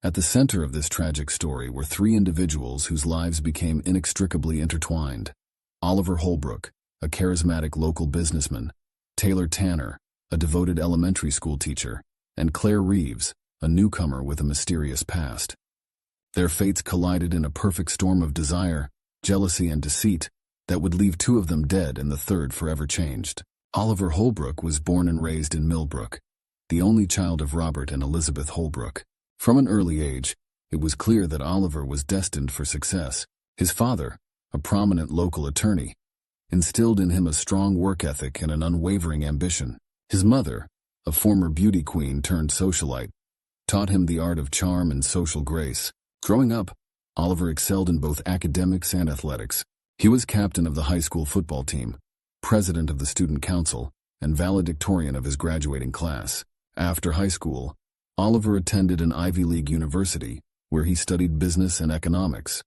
At the center of this tragic story were three individuals whose lives became inextricably intertwined. Oliver Holbrook, a charismatic local businessman, Taylor Tanner, a devoted elementary school teacher, and Claire Reeves, a newcomer with a mysterious past. Their fates collided in a perfect storm of desire, jealousy, and deceit that would leave two of them dead and the third forever changed. Oliver Holbrook was born and raised in Millbrook, the only child of Robert and Elizabeth Holbrook. From an early age, it was clear that Oliver was destined for success. His father, a prominent local attorney, instilled in him a strong work ethic and an unwavering ambition. His mother, a former beauty queen turned socialite, taught him the art of charm and social grace. Growing up, Oliver excelled in both academics and athletics. He was captain of the high school football team, president of the student council, and valedictorian of his graduating class. After high school, Oliver attended an Ivy League university, where he studied business and economics.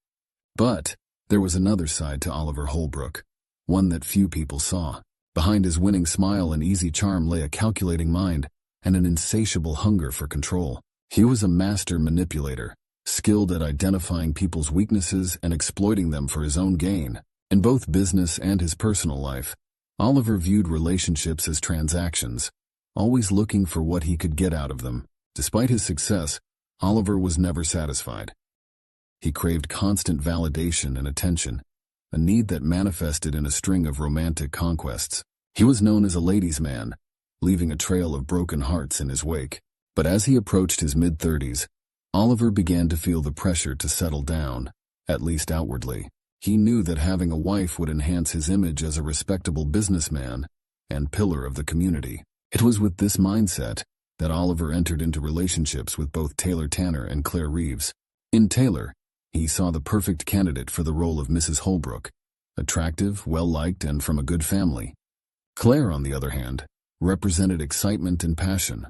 But there was another side to Oliver Holbrook, one that few people saw. Behind his winning smile and easy charm lay a calculating mind and an insatiable hunger for control. He was a master manipulator, skilled at identifying people's weaknesses and exploiting them for his own gain. In both business and his personal life, Oliver viewed relationships as transactions, always looking for what he could get out of them. Despite his success, Oliver was never satisfied. He craved constant validation and attention, a need that manifested in a string of romantic conquests. He was known as a ladies' man, leaving a trail of broken hearts in his wake. But as he approached his mid-30s, Oliver began to feel the pressure to settle down, at least outwardly. He knew that having a wife would enhance his image as a respectable businessman and pillar of the community. It was with this mindset that Oliver entered into relationships with both Taylor Tanner and Claire Reeves. In Taylor, he saw the perfect candidate for the role of Mrs. Holbrook, attractive, well-liked, and from a good family. Claire, on the other hand, represented excitement and passion,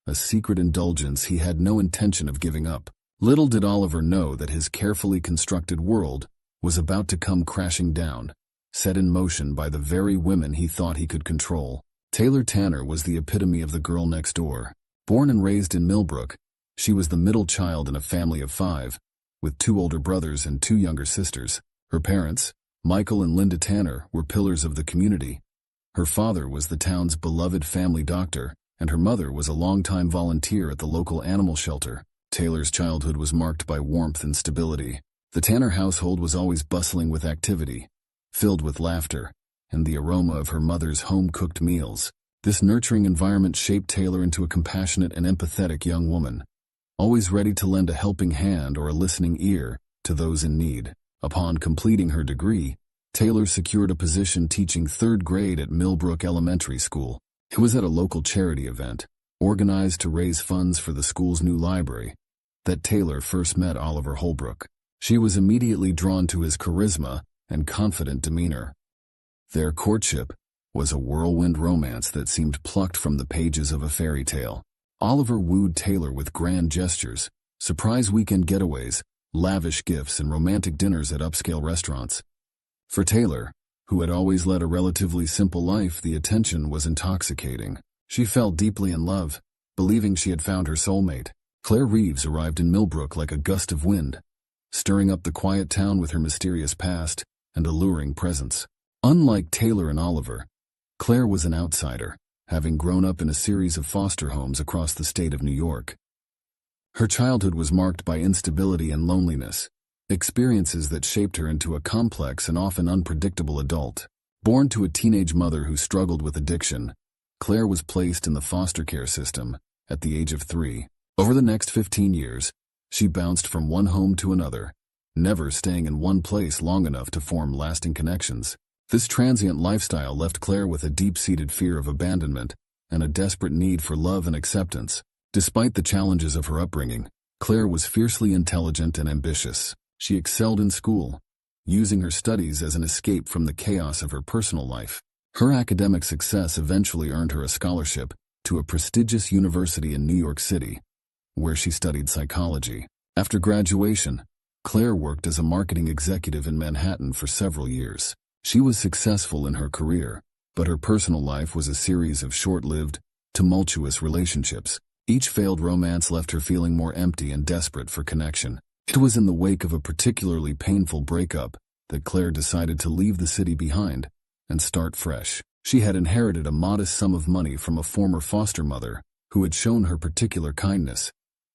a secret indulgence he had no intention of giving up. Little did Oliver know that his carefully constructed world was about to come crashing down, set in motion by the very women he thought he could control. Taylor Tanner was the epitome of the girl next door. Born and raised in Millbrook, she was the middle child in a family of 5, with 2 older brothers and 2 younger sisters. Her parents, Michael and Linda Tanner, were pillars of the community. Her father was the town's beloved family doctor, and her mother was a longtime volunteer at the local animal shelter. Taylor's childhood was marked by warmth and stability. The Tanner household was always bustling with activity, filled with laughter, and the aroma of her mother's home-cooked meals. This nurturing environment shaped Taylor into a compassionate and empathetic young woman, always ready to lend a helping hand or a listening ear to those in need. Upon completing her degree, Taylor secured a position teaching 3rd grade at Millbrook Elementary School. It was at a local charity event, organized to raise funds for the school's new library, that Taylor first met Oliver Holbrook. She was immediately drawn to his charisma and confident demeanor. Their courtship was a whirlwind romance that seemed plucked from the pages of a fairy tale. Oliver wooed Taylor with grand gestures, surprise weekend getaways, lavish gifts, and romantic dinners at upscale restaurants. For Taylor, who had always led a relatively simple life, the attention was intoxicating. She fell deeply in love, believing she had found her soulmate. Claire Reeves arrived in Millbrook like a gust of wind, stirring up the quiet town with her mysterious past and alluring presence. Unlike Taylor and Oliver, Claire was an outsider, having grown up in a series of foster homes across the state of New York. Her childhood was marked by instability and loneliness, experiences that shaped her into a complex and often unpredictable adult. Born to a teenage mother who struggled with addiction, Claire was placed in the foster care system at the age of 3. Over the next 15 years, she bounced from one home to another, never staying in one place long enough to form lasting connections. This transient lifestyle left Claire with a deep-seated fear of abandonment and a desperate need for love and acceptance. Despite the challenges of her upbringing, Claire was fiercely intelligent and ambitious. She excelled in school, using her studies as an escape from the chaos of her personal life. Her academic success eventually earned her a scholarship to a prestigious university in New York City, where she studied psychology. After graduation, Claire worked as a marketing executive in Manhattan for several years. She was successful in her career, but her personal life was a series of short-lived, tumultuous relationships. Each failed romance left her feeling more empty and desperate for connection. It was in the wake of a particularly painful breakup that Claire decided to leave the city behind and start fresh. She had inherited a modest sum of money from a former foster mother who had shown her particular kindness,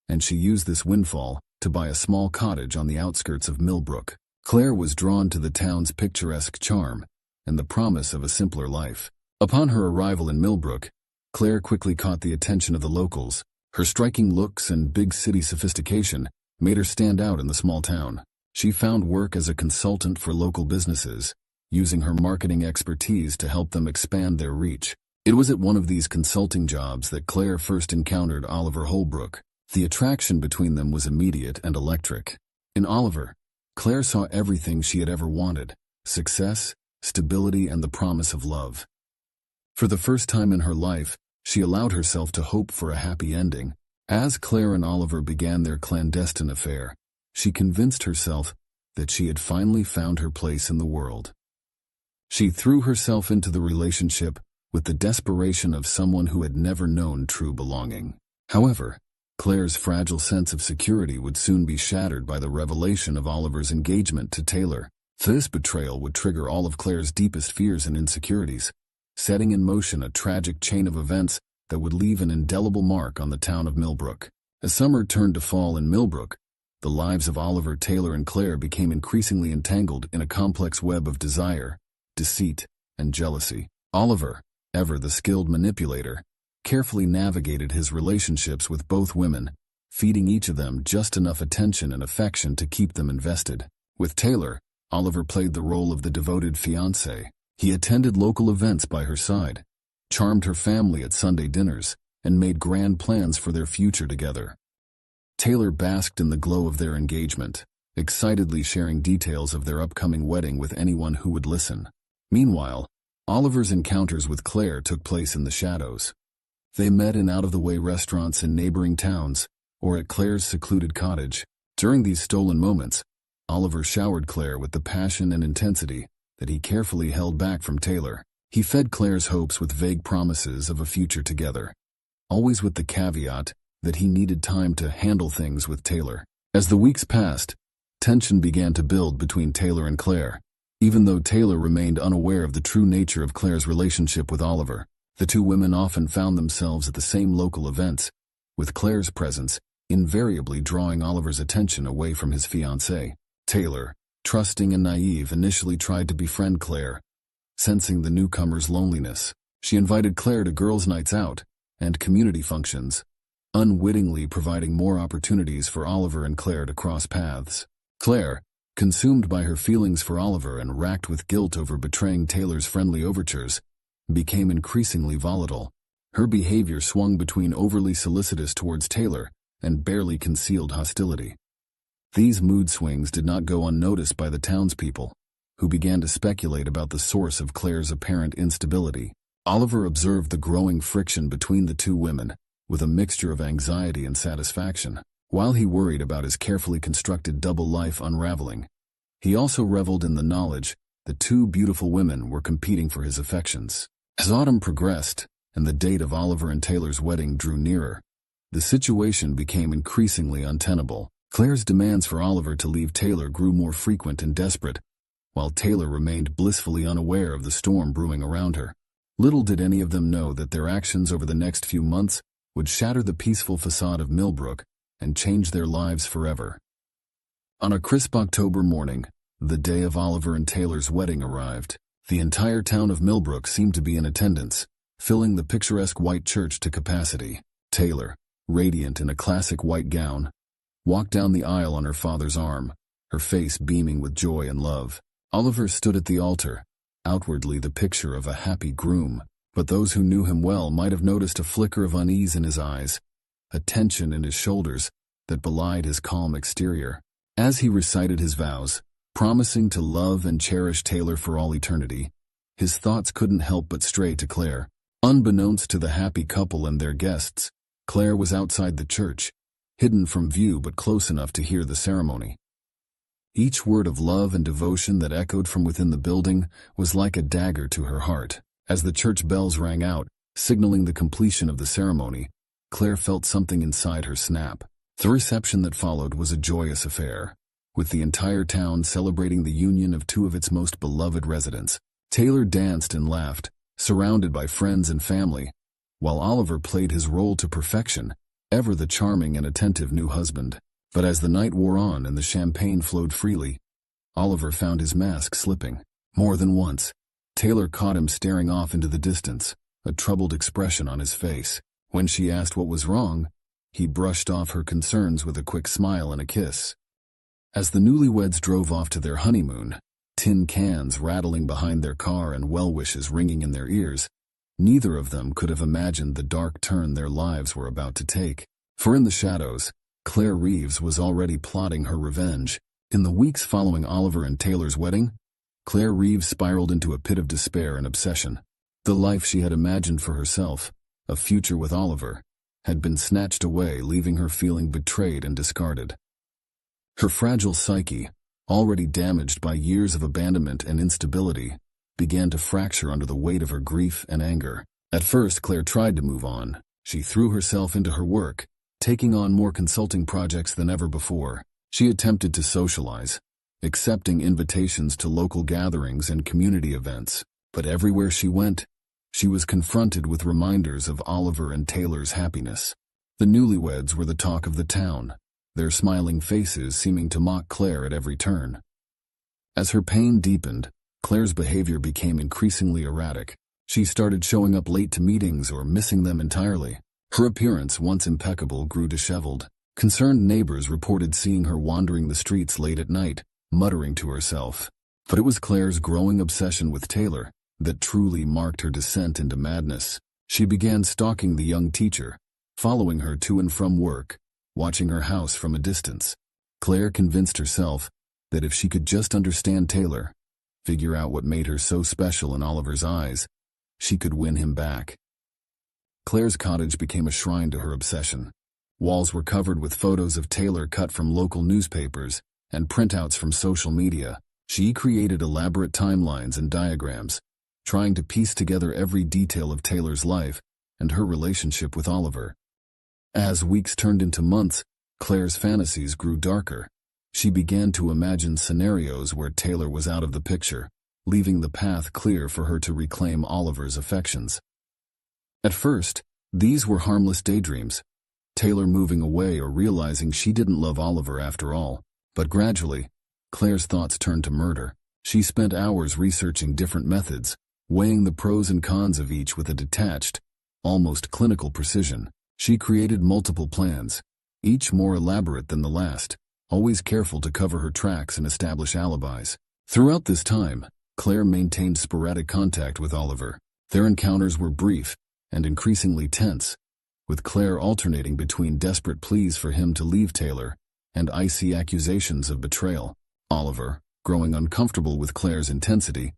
and she used this windfall to buy a small cottage on the outskirts of Millbrook. Claire was drawn to the town's picturesque charm and the promise of a simpler life. Upon her arrival in Millbrook, Claire quickly caught the attention of the locals. Her striking looks and big city sophistication made her stand out in the small town. She found work as a consultant for local businesses, using her marketing expertise to help them expand their reach. It was at one of these consulting jobs that Claire first encountered Oliver Holbrook. The attraction between them was immediate and electric. In Oliver, Claire saw everything she had ever wanted: success, stability, and the promise of love. For the first time in her life, she allowed herself to hope for a happy ending. As Claire and Oliver began their clandestine affair, she convinced herself that she had finally found her place in the world. She threw herself into the relationship with the desperation of someone who had never known true belonging. However, Claire's fragile sense of security would soon be shattered by the revelation of Oliver's engagement to Taylor. This betrayal would trigger all of Claire's deepest fears and insecurities, setting in motion a tragic chain of events that would leave an indelible mark on the town of Millbrook. As summer turned to fall in Millbrook, the lives of Oliver, Taylor, and Claire became increasingly entangled in a complex web of desire, deceit, and jealousy. Oliver, ever the skilled manipulator, carefully navigated his relationships with both women, feeding each of them just enough attention and affection to keep them invested. With Taylor, Oliver played the role of the devoted fiancé. He attended local events by her side, charmed her family at Sunday dinners, and made grand plans for their future together. Taylor basked in the glow of their engagement, excitedly sharing details of their upcoming wedding with anyone who would listen. Meanwhile, Oliver's encounters with Claire took place in the shadows. They met in out-of-the-way restaurants in neighboring towns, or at Claire's secluded cottage. During these stolen moments, Oliver showered Claire with the passion and intensity that he carefully held back from Taylor. He fed Claire's hopes with vague promises of a future together, always with the caveat that he needed time to handle things with Taylor. As the weeks passed, tension began to build between Taylor and Claire. Even though Taylor remained unaware of the true nature of Claire's relationship with Oliver, the two women often found themselves at the same local events, with Claire's presence invariably drawing Oliver's attention away from his fiancée. Taylor, trusting and naive, initially tried to befriend Claire. Sensing the newcomer's loneliness, she invited Claire to girls' nights out and community functions, unwittingly providing more opportunities for Oliver and Claire to cross paths. Claire, consumed by her feelings for Oliver and racked with guilt over betraying Taylor's friendly overtures, became increasingly volatile. Her behavior swung between overly solicitous towards Taylor and barely concealed hostility. These mood swings did not go unnoticed by the townspeople, who began to speculate about the source of Claire's apparent instability. Oliver observed the growing friction between the two women, with a mixture of anxiety and satisfaction. While he worried about his carefully constructed double life unraveling, he also reveled in the knowledge that two beautiful women were competing for his affections. As autumn progressed, and the date of Oliver and Taylor's wedding drew nearer, the situation became increasingly untenable. Claire's demands for Oliver to leave Taylor grew more frequent and desperate, while Taylor remained blissfully unaware of the storm brewing around her. Little did any of them know that their actions over the next few months would shatter the peaceful facade of Millbrook and change their lives forever. On a crisp October morning, the day of Oliver and Taylor's wedding arrived. The entire town of Millbrook seemed to be in attendance, filling the picturesque white church to capacity. Taylor, radiant in a classic white gown, walked down the aisle on her father's arm, her face beaming with joy and love. Oliver stood at the altar, outwardly the picture of a happy groom, but those who knew him well might have noticed a flicker of unease in his eyes, a tension in his shoulders that belied his calm exterior. As he recited his vows, promising to love and cherish Taylor for all eternity, his thoughts couldn't help but stray to Claire. Unbeknownst to the happy couple and their guests, Claire was outside the church, hidden from view but close enough to hear the ceremony. Each word of love and devotion that echoed from within the building was like a dagger to her heart. As the church bells rang out, signaling the completion of the ceremony, Claire felt something inside her snap. The reception that followed was a joyous affair, with the entire town celebrating the union of two of its most beloved residents. Taylor danced and laughed, surrounded by friends and family, while Oliver played his role to perfection, ever the charming and attentive new husband. But as the night wore on and the champagne flowed freely, Oliver found his mask slipping. More than once, Taylor caught him staring off into the distance, a troubled expression on his face. When she asked what was wrong, he brushed off her concerns with a quick smile and a kiss. As the newlyweds drove off to their honeymoon, tin cans rattling behind their car and well-wishes ringing in their ears, neither of them could have imagined the dark turn their lives were about to take. For in the shadows, Claire Reeves was already plotting her revenge. In the weeks following Oliver and Taylor's wedding, Claire Reeves spiraled into a pit of despair and obsession. The life she had imagined for herself, a future with Oliver, had been snatched away, leaving her feeling betrayed and discarded. Her fragile psyche, already damaged by years of abandonment and instability, began to fracture under the weight of her grief and anger. At first, Claire tried to move on. She threw herself into her work, taking on more consulting projects than ever before. She attempted to socialize, accepting invitations to local gatherings and community events. But everywhere she went, she was confronted with reminders of Oliver and Taylor's happiness. The newlyweds were the talk of the town, their smiling faces seeming to mock Claire at every turn. As her pain deepened, Claire's behavior became increasingly erratic. She started showing up late to meetings or missing them entirely. Her appearance, once impeccable, grew disheveled. Concerned neighbors reported seeing her wandering the streets late at night, muttering to herself. But it was Claire's growing obsession with Taylor that truly marked her descent into madness. She began stalking the young teacher, following her to and from work, watching her house from a distance. Claire convinced herself that if she could just understand Taylor, figure out what made her so special in Oliver's eyes, she could win him back. Claire's cottage became a shrine to her obsession. Walls were covered with photos of Taylor cut from local newspapers and printouts from social media. She created elaborate timelines and diagrams, trying to piece together every detail of Taylor's life and her relationship with Oliver. As weeks turned into months, Claire's fantasies grew darker. She began to imagine scenarios where Taylor was out of the picture, leaving the path clear for her to reclaim Oliver's affections. At first, these were harmless daydreams, Taylor moving away or realizing she didn't love Oliver after all. But gradually, Claire's thoughts turned to murder. She spent hours researching different methods, weighing the pros and cons of each with a detached, almost clinical precision. She created multiple plans, each more elaborate than the last, always careful to cover her tracks and establish alibis. Throughout this time, Claire maintained sporadic contact with Oliver. Their encounters were brief and increasingly tense, with Claire alternating between desperate pleas for him to leave Taylor and icy accusations of betrayal. Oliver, growing uncomfortable with Claire's intensity,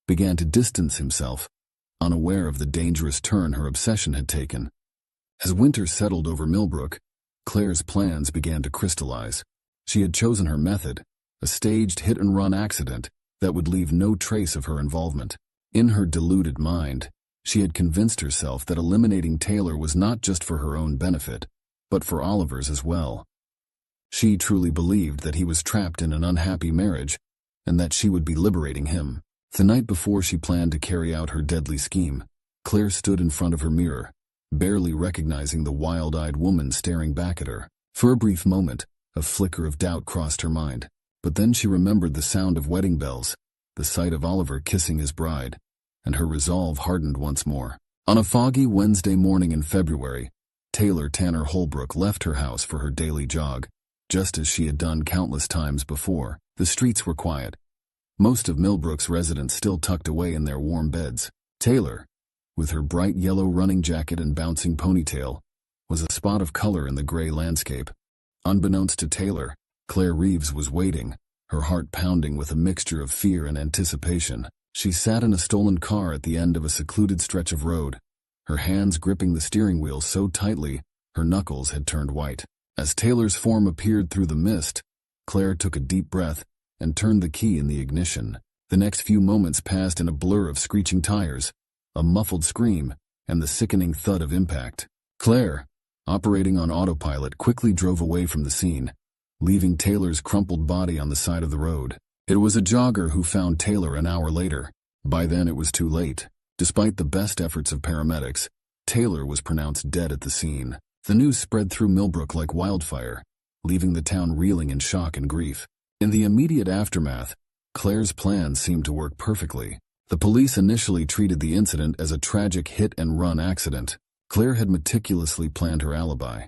began to distance himself, unaware of the dangerous turn her obsession had taken. As winter settled over Millbrook, Claire's plans began to crystallize. She had chosen her method, a staged hit-and-run accident that would leave no trace of her involvement. In her deluded mind, she had convinced herself that eliminating Taylor was not just for her own benefit, but for Oliver's as well. She truly believed that he was trapped in an unhappy marriage, and that she would be liberating him. The night before she planned to carry out her deadly scheme, Claire stood in front of her mirror, barely recognizing the wild-eyed woman staring back at her. For a brief moment, a flicker of doubt crossed her mind, but then she remembered the sound of wedding bells, the sight of Oliver kissing his bride, and her resolve hardened once more. On a foggy Wednesday morning in February, Taylor Tanner Holbrook left her house for her daily jog. Just as she had done countless times before, the streets were quiet. Most of Millbrook's residents still tucked away in their warm beds. Taylor, with her bright yellow running jacket and bouncing ponytail, was a spot of color in the gray landscape. Unbeknownst to Taylor, Claire Reeves was waiting, her heart pounding with a mixture of fear and anticipation. She sat in a stolen car at the end of a secluded stretch of road, her hands gripping the steering wheel so tightly her knuckles had turned white. As Taylor's form appeared through the mist, Claire took a deep breath and turned the key in the ignition. The next few moments passed in a blur of screeching tires, a muffled scream, and the sickening thud of impact. "Claire!" operating on autopilot, quickly drove away from the scene, leaving Taylor's crumpled body on the side of the road. It was a jogger who found Taylor an hour later. By then it was too late. Despite the best efforts of paramedics, Taylor was pronounced dead at the scene. The news spread through Millbrook like wildfire, leaving the town reeling in shock and grief. In the immediate aftermath, Claire's plan seemed to work perfectly. The police initially treated the incident as a tragic hit-and-run accident. Claire had meticulously planned her alibi,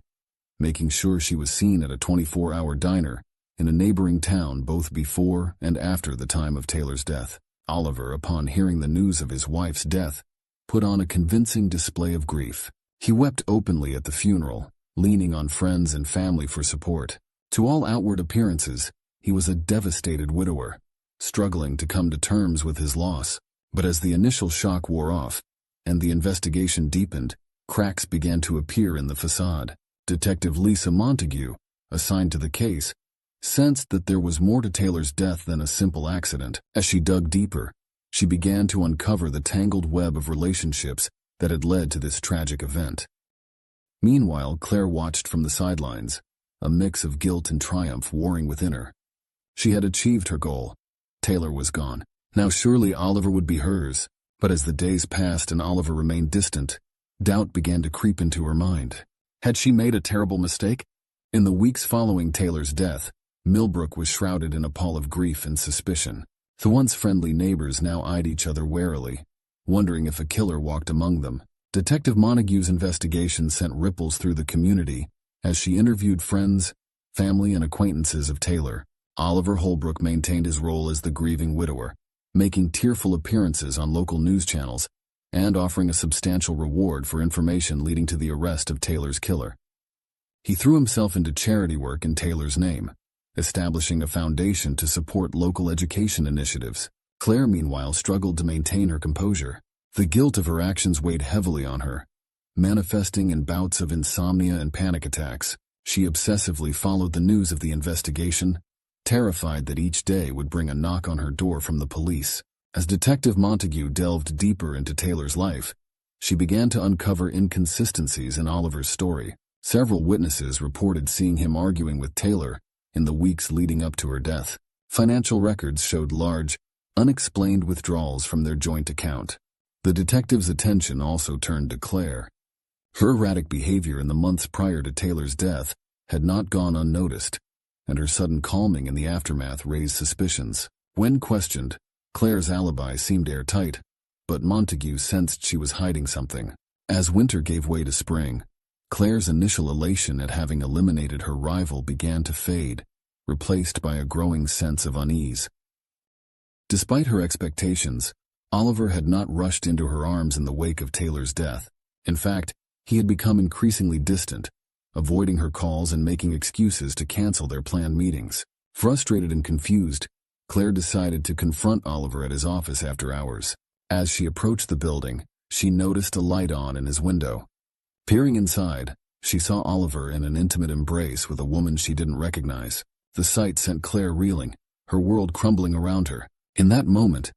making sure she was seen at a 24-hour diner in a neighboring town both before and after the time of Taylor's death. Oliver, upon hearing the news of his wife's death, put on a convincing display of grief. He wept openly at the funeral, leaning on friends and family for support. To all outward appearances, he was a devastated widower, struggling to come to terms with his loss. But as the initial shock wore off, and the investigation deepened, cracks began to appear in the facade. Detective Lisa Montague, assigned to the case, sensed that there was more to Taylor's death than a simple accident. As she dug deeper, she began to uncover the tangled web of relationships that had led to this tragic event. Meanwhile, Claire watched from the sidelines, a mix of guilt and triumph warring within her. She had achieved her goal. Taylor was gone. Now surely Oliver would be hers. But as the days passed and Oliver remained distant, doubt began to creep into her mind. Had she made a terrible mistake? In the weeks following Taylor's death, Millbrook was shrouded in a pall of grief and suspicion. The once friendly neighbors now eyed each other warily, wondering if a killer walked among them. Detective Montague's investigation sent ripples through the community as she interviewed friends, family, and acquaintances of Taylor. Oliver Holbrook maintained his role as the grieving widower, making tearful appearances on local news channels and offering a substantial reward for information leading to the arrest of Taylor's killer. He threw himself into charity work in Taylor's name, establishing a foundation to support local education initiatives. Claire, meanwhile, struggled to maintain her composure. The guilt of her actions weighed heavily on her, manifesting in bouts of insomnia and panic attacks. She obsessively followed the news of the investigation, terrified that each day would bring a knock on her door from the police. As Detective Montague delved deeper into Taylor's life, she began to uncover inconsistencies in Oliver's story. Several witnesses reported seeing him arguing with Taylor in the weeks leading up to her death. Financial records showed large, unexplained withdrawals from their joint account. The detective's attention also turned to Claire. Her erratic behavior in the months prior to Taylor's death had not gone unnoticed, and her sudden calming in the aftermath raised suspicions. When questioned, Claire's alibi seemed airtight, but Montague sensed she was hiding something. As winter gave way to spring, Claire's initial elation at having eliminated her rival began to fade, replaced by a growing sense of unease. Despite her expectations, Oliver had not rushed into her arms in the wake of Taylor's death. In fact, he had become increasingly distant, avoiding her calls and making excuses to cancel their planned meetings. Frustrated and confused, Claire decided to confront Oliver at his office after hours. As she approached the building, she noticed a light on in his window. Peering inside, she saw Oliver in an intimate embrace with a woman she didn't recognize. The sight sent Claire reeling, her world crumbling around her. In that moment,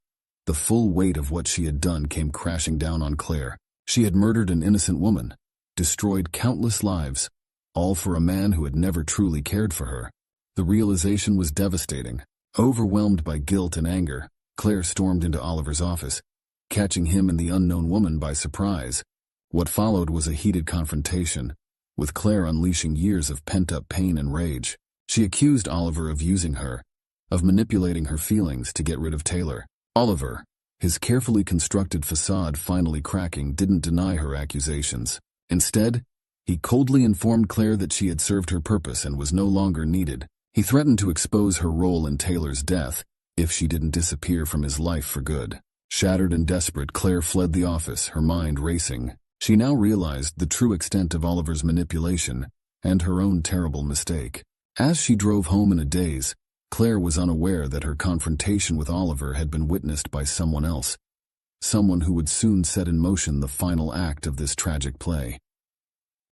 the full weight of what she had done came crashing down on Claire. She had murdered an innocent woman, destroyed countless lives, all for a man who had never truly cared for her. The realization was devastating. Overwhelmed by guilt and anger, Claire stormed into Oliver's office, catching him and the unknown woman by surprise. What followed was a heated confrontation, with Claire unleashing years of pent-up pain and rage. She accused Oliver of using her, of manipulating her feelings to get rid of Taylor. Oliver, his carefully constructed facade finally cracking, didn't deny her accusations. Instead, he coldly informed Claire that she had served her purpose and was no longer needed. He threatened to expose her role in Taylor's death if she didn't disappear from his life for good. Shattered and desperate, Claire fled the office, her mind racing. She now realized the true extent of Oliver's manipulation and her own terrible mistake. As she drove home in a daze, Claire was unaware that her confrontation with Oliver had been witnessed by someone else, someone who would soon set in motion the final act of this tragic play.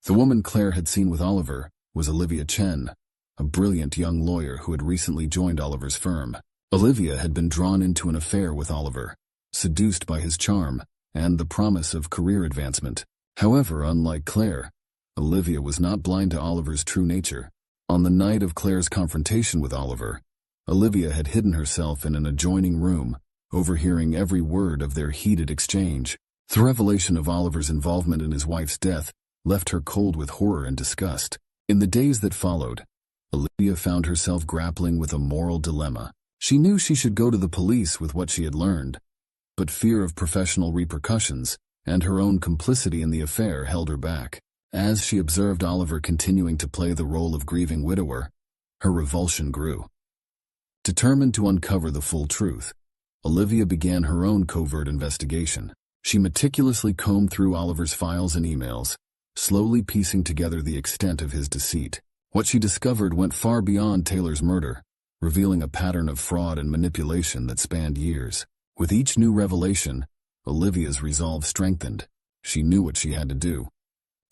The woman Claire had seen with Oliver was Olivia Chen, a brilliant young lawyer who had recently joined Oliver's firm. Olivia had been drawn into an affair with Oliver, seduced by his charm and the promise of career advancement. However, unlike Claire, Olivia was not blind to Oliver's true nature. On the night of Claire's confrontation with Oliver, Olivia had hidden herself in an adjoining room, overhearing every word of their heated exchange. The revelation of Oliver's involvement in his wife's death left her cold with horror and disgust. In the days that followed, Olivia found herself grappling with a moral dilemma. She knew she should go to the police with what she had learned, but fear of professional repercussions and her own complicity in the affair held her back. As she observed Oliver continuing to play the role of grieving widower, her revulsion grew. Determined to uncover the full truth, Olivia began her own covert investigation. She meticulously combed through Oliver's files and emails, slowly piecing together the extent of his deceit. What she discovered went far beyond Taylor's murder, revealing a pattern of fraud and manipulation that spanned years. With each new revelation, Olivia's resolve strengthened. She knew what she had to do.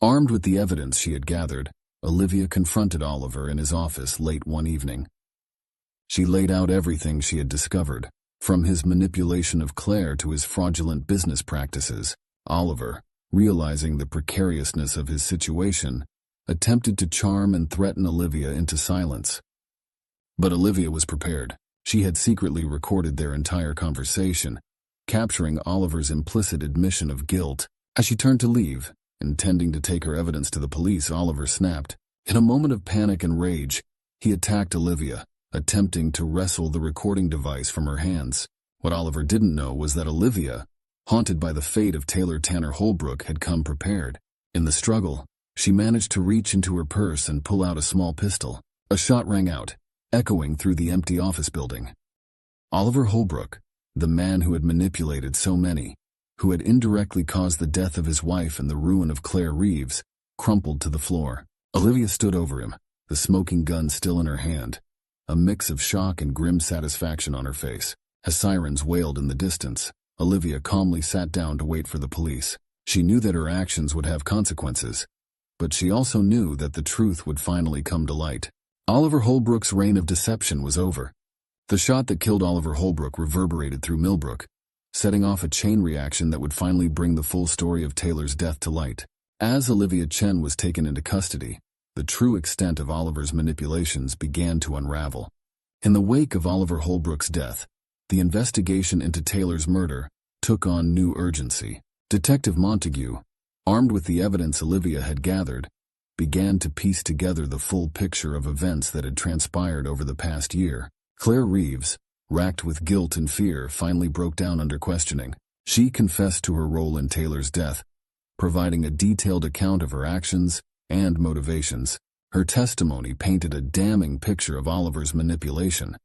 Armed with the evidence she had gathered, Olivia confronted Oliver in his office late one evening. She laid out everything she had discovered, from his manipulation of Claire to his fraudulent business practices. Oliver, realizing the precariousness of his situation, attempted to charm and threaten Olivia into silence. But Olivia was prepared. She had secretly recorded their entire conversation, capturing Oliver's implicit admission of guilt. As she turned to leave, intending to take her evidence to the police, Oliver snapped. In a moment of panic and rage, he attacked Olivia, attempting to wrestle the recording device from her hands. What Oliver didn't know was that Olivia, haunted by the fate of Taylor Tanner Holbrook, had come prepared. In the struggle, she managed to reach into her purse and pull out a small pistol. A shot rang out, echoing through the empty office building. Oliver Holbrook, the man who had manipulated so many, who had indirectly caused the death of his wife and the ruin of Claire Reeves, crumpled to the floor. Olivia stood over him, the smoking gun still in her hand, a mix of shock and grim satisfaction on her face. As sirens wailed in the distance, Olivia calmly sat down to wait for the police. She knew that her actions would have consequences, but she also knew that the truth would finally come to light. Oliver Holbrook's reign of deception was over. The shot that killed Oliver Holbrook reverberated through Millbrook, setting off a chain reaction that would finally bring the full story of Taylor's death to light. As Olivia Chen was taken into custody, the true extent of Oliver's manipulations began to unravel. In the wake of Oliver Holbrook's death, the investigation into Taylor's murder took on new urgency. Detective Montague, armed with the evidence Olivia had gathered, began to piece together the full picture of events that had transpired over the past year. Claire Reeves, racked with guilt and fear, finally broke down under questioning. She confessed to her role in Taylor's death, providing a detailed account of her actions and motivations. Her testimony painted a damning picture of Oliver's manipulation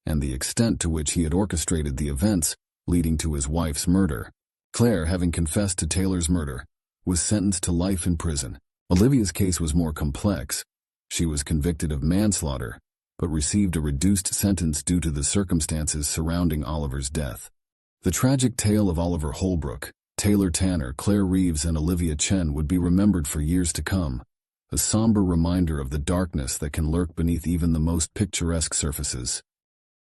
and the extent to which he had orchestrated the events leading to his wife's murder. Claire, having confessed to Taylor's murder, was sentenced to life in prison. Olivia's case was more complex. She was convicted of manslaughter, but received a reduced sentence due to the circumstances surrounding Oliver's death. The tragic tale of Oliver Holbrook, Taylor Tanner, Claire Reeves, and Olivia Chen would be remembered for years to come, a somber reminder of the darkness that can lurk beneath even the most picturesque surfaces.